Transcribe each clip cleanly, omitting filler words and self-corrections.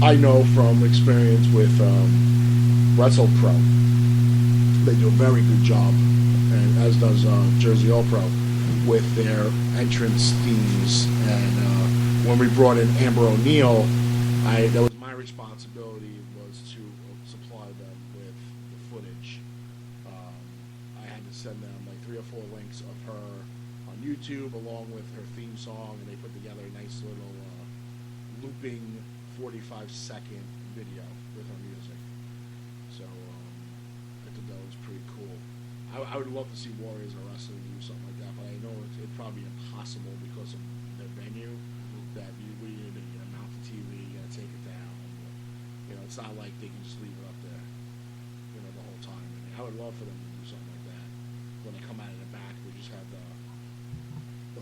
I know from experience with Wrestle Pro, they do a very good job, and as does Jersey All Pro, with their entrance themes. And when we brought in Amber O'Neal, that was my responsibility, was to supply them with the footage. I had to send them like 3 or 4 links of her on YouTube along with her theme song, and they put together a nice little looping 45-second video with her music. So I thought that was pretty cool. I would love to see Warriors of Wrestling do something like that, but I know it'd probably be impossible because of their venue. That we need to mount the TV, you gotta take it down. You know, it's not like they can just leave it up there, you know, the whole time. I mean, I would love for them to do something like that. When they come out of the back, we just have the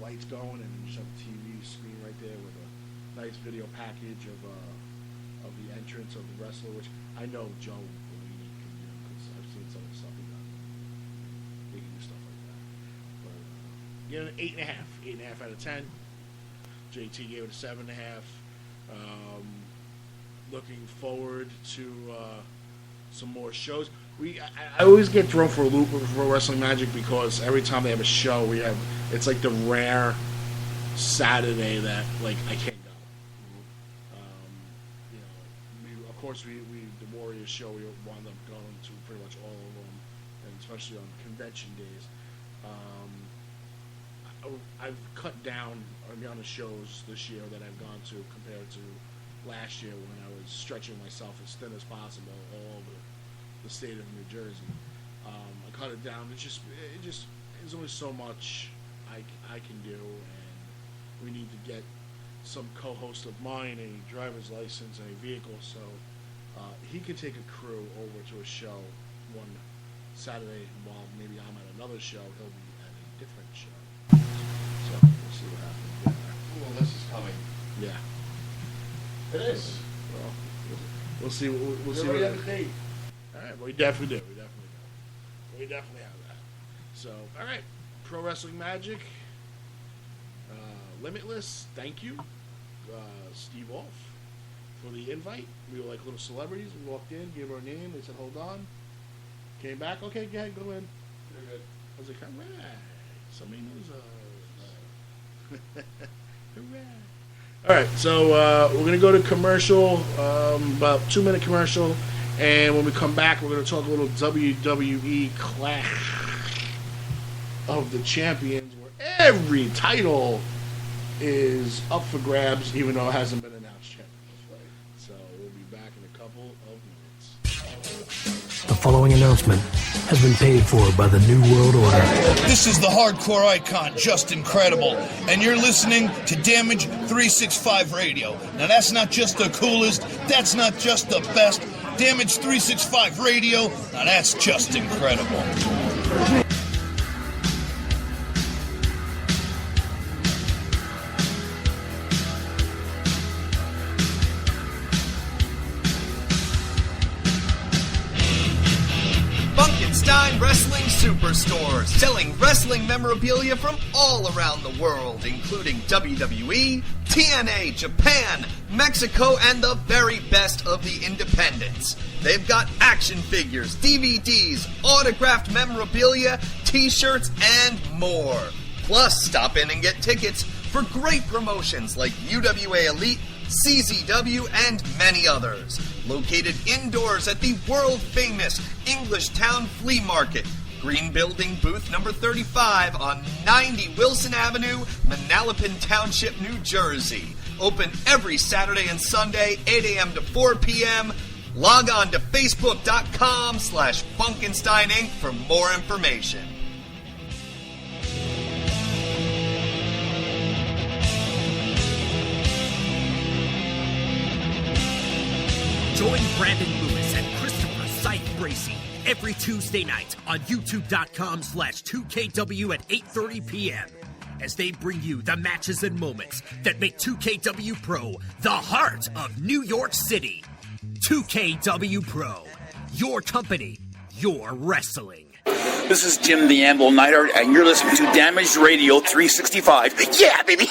lights going, and then you just have the TV screen right there with a nice video package of the entrance of the wrestler, which I know Joe Bellini can do because I've seen some of the stuff he does. He can do stuff like that. But give it an 8.5 out of 10. JT gave it a 7.5. Looking forward to some more shows. I always get thrown for a loop with Pro Wrestling Magic because every time they have a show, it's like the rare Saturday that like I can't go. You know, of course the Warriors show we wound up going to pretty much all of them, and especially on convention days. I've cut down on the amount of shows this year that I've gone to compared to last year when I was stretching myself as thin as possible all over the state of New Jersey. I cut it down. There's only so much I can do, and we need to get some co-host of mine a driver's license and a vehicle, so he could take a crew over to a show one Saturday while maybe I'm at another show. He'll be at a different show. So we'll see what happens there. Well, this is coming. Yeah. It is. Well, we'll see. We'll see. We have a date. All right. Well, we definitely do. We definitely have that. So, all right. Pro Wrestling Magic. Limitless. Thank you, Steve Wolf, for the invite. We were like little celebrities. We walked in, gave our name. They said, "Hold on." Came back. Okay, go ahead, go in. You're good. I was like, "All right." Somebody knows. All right, so we're going to go to commercial, about 2-minute commercial, and when we come back, we're going to talk a little WWE Clash of the Champions, where every title is up for grabs, even though it hasn't been announced yet. That's right. So we'll be back in a couple of minutes. The following announcement has been paid for by the New World Order. This is the hardcore icon, Just Incredible, and you're listening to Damage 365 Radio. Now that's not just the coolest, that's not just the best. Damage 365 Radio, now that's just incredible. Wrestling Superstores, selling wrestling memorabilia from all around the world, including WWE, TNA, Japan, Mexico, and the very best of the independents. They've got action figures, DVDs, autographed memorabilia, t-shirts, and more. Plus, stop in and get tickets for great promotions like UWA Elite, CZW, and many others. Located indoors at the world-famous English Town Flea Market, Green Building, booth number 35 on 90 Wilson Avenue, Manalapan Township, New Jersey. Open every Saturday and Sunday, 8 a.m. to 4 p.m. Log on to Facebook.com/Funkenstein Inc. for more information. Join Brandon Lewis and Christopher Scythe Bracey every Tuesday night on YouTube.com/2KW at 8:30 p.m. as they bring you the matches and moments that make 2KW Pro the heart of New York City. 2KW Pro, your company, your wrestling. This is Jim the Anvil Neidhart, and you're listening to Damaged Radio 365. Yeah, baby!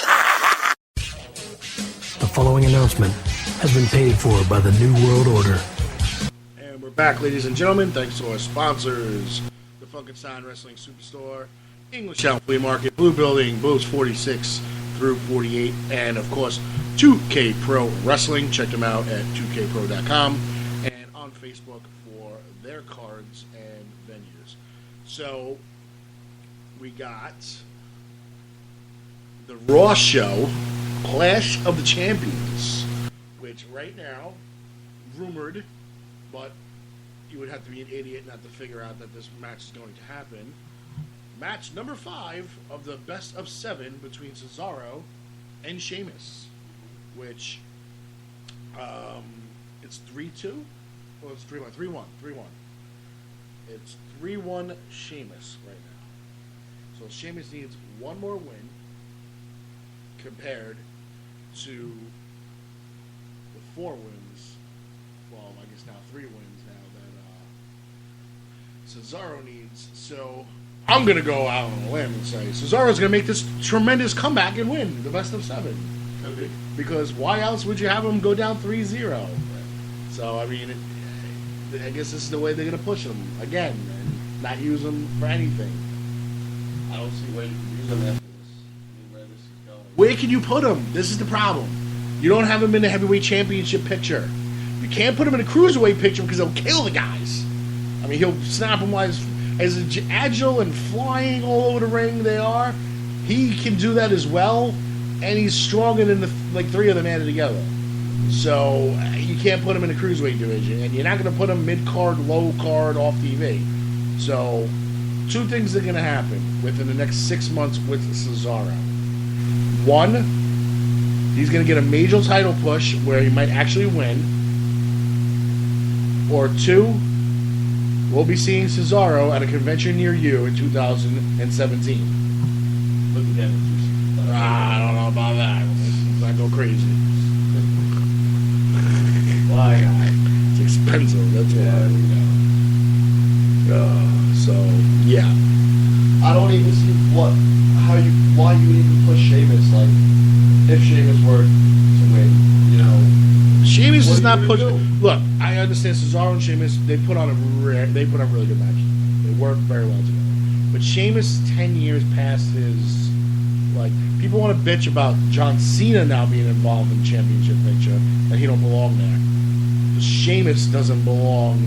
The following announcement has been paid for by the New World Order. And we're back, ladies and gentlemen. Thanks to our sponsors, the Funkenstein Wrestling Superstore, English Town Flea Market, Blue Building, Blues 46 through 48, and of course 2K Pro Wrestling. Check them out at 2kpro.com and on Facebook for their cards and venues. So we got the Raw show, Clash of the Champions, which right now, rumored, but you would have to be an idiot not to figure out that this match is going to happen. Match number 5 of the best of 7 between Cesaro and Sheamus, which it's 3-2? Well, it's 3-1. 3-1. It's 3-1 Sheamus right now. So Sheamus needs one more win compared to the 4 wins. Well, I guess now 3 wins now that Cesaro needs. So I'm going to go out on a limb and say Cesaro's going to make this tremendous comeback and win the best of 7. Okay. Because why else would you have him go down 3-0? So, I mean, I guess this is the way they're going to push him again and not use him for anything. I don't see where you can use them after this. I mean, where this is going. Where can you put him? This is the problem. You don't have him in the heavyweight championship picture. You can't put him in a cruiserweight picture because he'll kill the guys. I mean, he'll snap them as agile and flying all over the ring they are. He can do that as well, and he's stronger than the 3 of them added together. So you can't put him in the cruiserweight division, and you're not going to put him mid-card, low-card, off TV. So 2 things are going to happen within the next 6 months with Cesaro. 1, he's going to get a major title push where he might actually win. Or 2, we'll be seeing Cesaro at a convention near you in 2017. Look at that. I don't know about that. Let's not go crazy. Why? It's expensive. That's Yeah, we know. So yeah. I don't even see why you would even push Sheamus. Like, if Sheamus were to win, you know. Sheamus is not What are you pushing. gonna do? Look, I understand Cesaro and Sheamus. They put on really good matches. They work very well together. But Sheamus, 10 years past his. Like, people want to bitch about John Cena now being involved in the championship picture, and he don't belong there. But Sheamus doesn't belong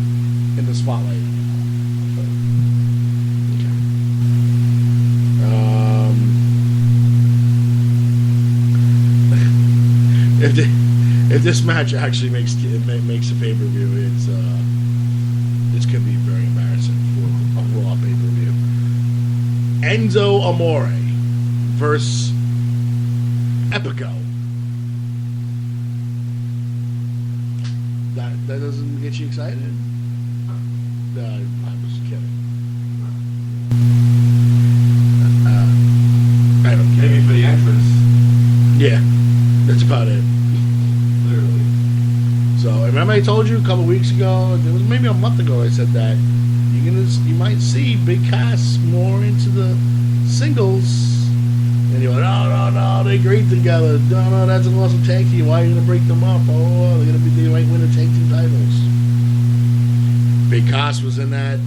in the spotlight anymore. Okay. If this match actually makes a pay-per-view, it's gonna be very embarrassing for a Raw pay-per-view. Enzo Amore versus Epico. That doesn't get you excited? No, I was kidding. I don't care. Maybe for the entrance. Yeah, that's about it. Literally. So remember I told you a couple weeks ago, it was maybe a month ago, I said that you might see Big Cass more into the singles. And you went, no, they're great together. No, that's an awesome tag team. Why are you gonna break them up? Oh, they might win the tag team titles. Big Cass was in that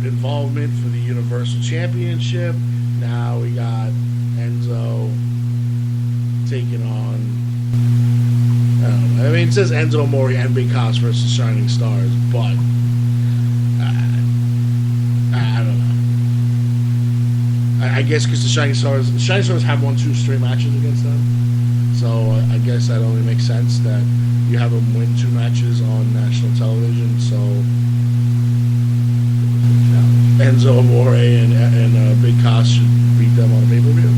involvement for the Universal Championship. Now we got Enzo taking on. I don't know. I mean, it says Enzo Amore and Big Cass versus Shining Stars, but I don't know. I guess because the Shining Stars have won 2 straight matches against them, so I guess that only makes sense that you have them win 2 matches on national television. So Enzo Amore and Big Cass should beat them on a pay-per-view.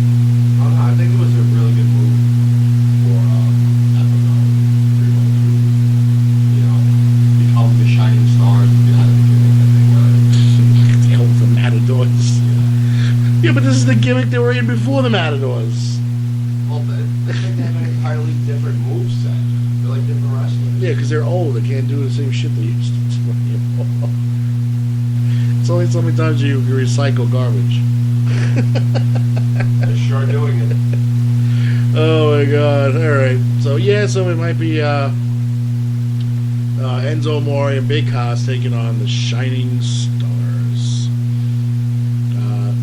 I think it was a really good move for Epico to, you know, become the Shining Stars and get out of the gimmick that they were. The hell with the Matadors. Yeah, but this is the gimmick they were in before the Matadors. Well, they think they have an entirely different moveset. They're like different wrestlers. Yeah, because they're old. They can't do the same shit they used to do anymore. It's only so many times you can recycle garbage. They're sure doing it. Oh my god. Alright. So it might be Enzo Amore and Big Cass taking on the Shining Stars.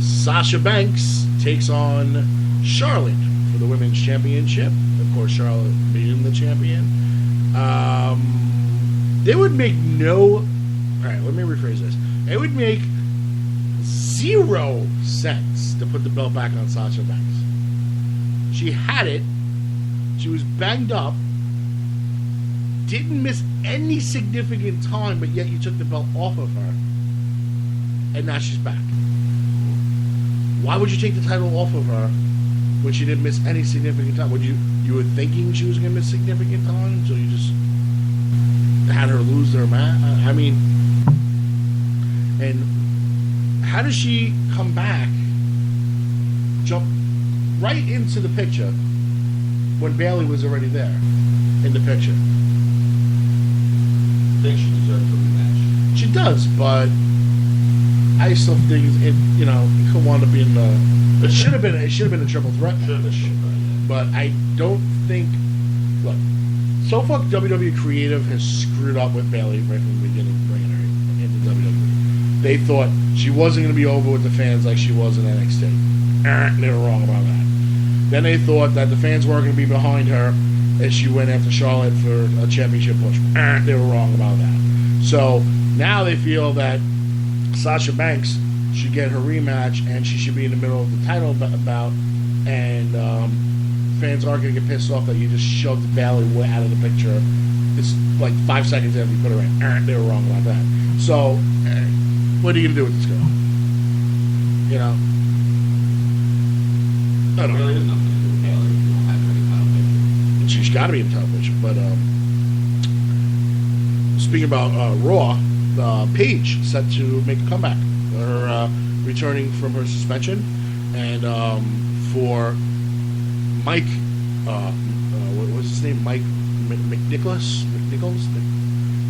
Sasha Banks takes on Charlotte for the Women's Championship. Of course, Charlotte being the champion. They would make no... Alright, let me rephrase this. It would make 0 sense to put the belt back on Sasha Banks. She had it. She was banged up. Didn't miss any significant time, but yet you took the belt off of her. And now she's back. Why would you take the title off of her when she didn't miss any significant time? You were thinking she was going to miss significant time, so you just had her lose their match? I mean, and how does she come back, jump right into the picture when Bayley was already there in the picture? I think she deserves a rematch. She does, but I still think it could wind up being it should have been a triple threat match. But I don't think. Look, so far WWE Creative has screwed up with Bayley right from the beginning, bringing her into WWE. They thought she wasn't going to be over with the fans like she was in NXT. They were wrong about that. Then they thought that the fans weren't going to be behind her as she went after Charlotte for a championship push. They were wrong about that. So now they feel that Sasha Banks should get her rematch and she should be in the middle of the title bout, and fans aren't going to get pissed off that you just shoved Bayley way out of the picture. It's like 5 seconds after you put her in. They were wrong about that. So what are you going to do with this girl? You know? I don't know. Really, there's nothing to do with Bayley if you don't have any title picture. She's got to be in the title picture. But speaking about Raw, Paige set to make a comeback. Her returning from her suspension, and for Mike, what was his name? Mike McNichols,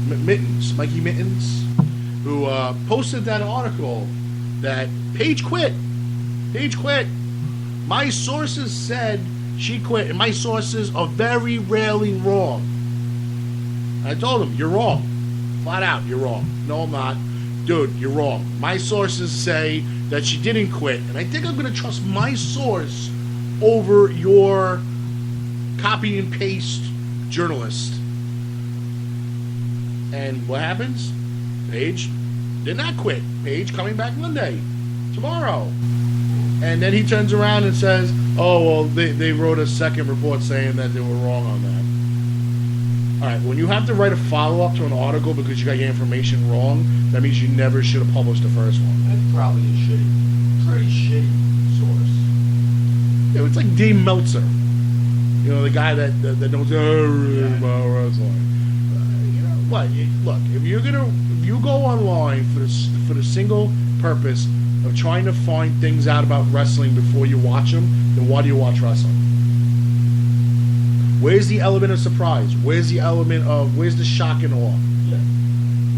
Mittens, Mikey Mittens, who posted that article that Paige quit. Paige quit. My sources said she quit, and my sources are very rarely wrong. I told him, you're wrong. Flat out, you're wrong. No, I'm not. Dude, you're wrong. My sources say that she didn't quit, and I think I'm going to trust my source over your copy and paste journalist. And what happens? Paige did not quit. Paige coming back Monday, tomorrow. And then he turns around and says, oh, well, they wrote a second report saying that they were wrong on that. All right, when you have to write a follow-up to an article because you got your information wrong, that means you never should have published the first one. That's probably a pretty shitty source. Yeah, it's like Dave Meltzer. You know, the guy that knows everything about wrestling. You know what? Look, if you go online for the single purpose of trying to find things out about wrestling before you watch them, then why do you watch wrestling? Where's the element of surprise? Where's the shock and awe? Yeah.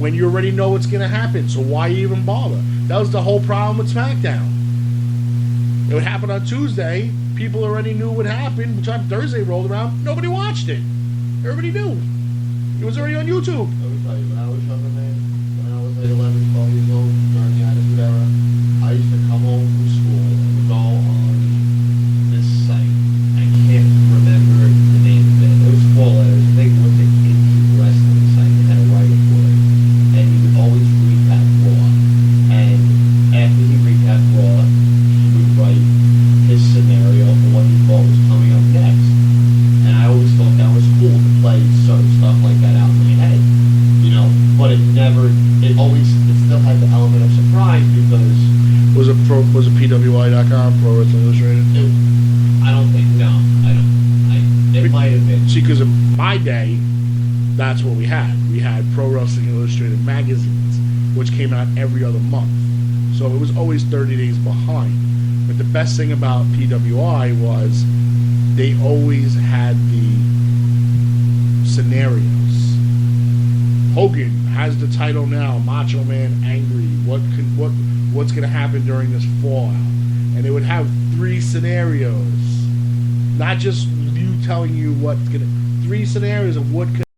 When you already know what's going to happen, so why even bother? That was the whole problem with SmackDown. It would happen on Tuesday. People already knew what happened. By the time Thursday rolled around, nobody watched it. Everybody knew. It was already on YouTube. Let me tell you, when I was younger, man, when I was like 11, 12 years old, during the Attitude Era, I used to come home from school and go on this site. I can't remember the name of it. It was 4 letters. I think it was the indie wrestling site. They had a writer for it. And he would always recap Raw. And after he recapped Raw, he would write his scenario for what he thought was coming up next. And I always thought that was cool to play certain stuff like that out in my head. You know, but it still had the element of surprise because... Was it PWI.com, Pro Wrestling Illustrated? It might have been. See, because in my day, that's what we had. We had Pro Wrestling Illustrated magazines, which came out every other month. So it was always 30 days behind. But the best thing about PWI was they always had the scenarios. Hogan has the title now, Macho Man angry. What's going to happen during this fallout? And they would have 3 scenarios. Not just you telling you what's going to... three scenarios of what could